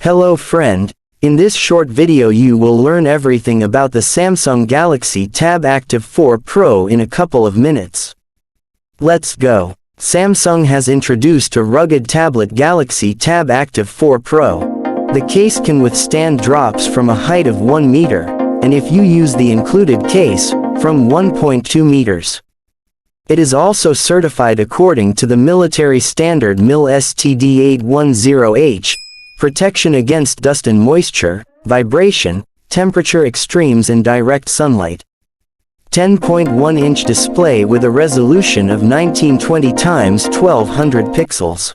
Hello friend, in this short video you will learn everything about the Samsung Galaxy Tab Active 4 Pro in a couple of minutes. Let's go. Samsung has introduced a rugged tablet Galaxy Tab Active 4 Pro. The case can withstand drops from a height of 1 meter, and if you use the included case, from 1.2 meters. It is also certified according to the military standard MIL STD810H, protection against dust and moisture, vibration, temperature extremes and direct sunlight. 10.1-inch display with a resolution of 1920 x 1200 pixels.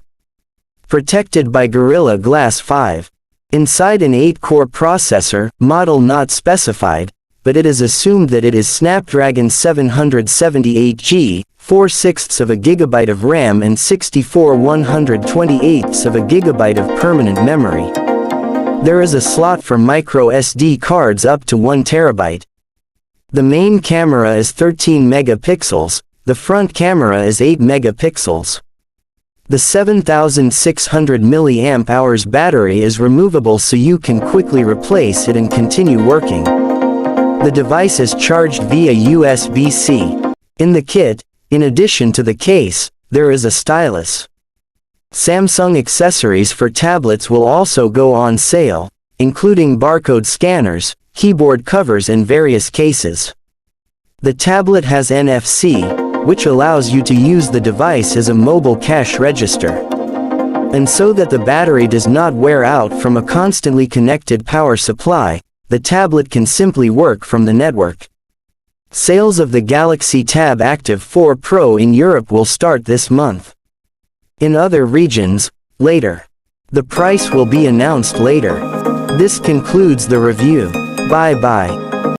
Protected by Gorilla Glass 5. Inside an 8-core processor, model not specified, but it is assumed that it is Snapdragon 778G, 4/6 of a gigabyte of RAM and 64 128ths of a gigabyte of permanent memory. There is a slot for micro SD cards up to 1 terabyte. The main camera is 13 megapixels, the front camera is 8 megapixels. The 7600 mAh battery is removable so you can quickly replace it and continue working. The device is charged via USB-C. In the kit, in addition to the case, there is a stylus. Samsung accessories for tablets will also go on sale, including barcode scanners, keyboard covers and various cases. The tablet has NFC, which allows you to use the device as a mobile cash register. And so that the battery does not wear out from a constantly connected power supply, the tablet can simply work from the network. Sales of the Galaxy Tab Active 4 Pro in Europe will start this month. In other regions, later. The price will be announced later. This concludes the review. Bye bye.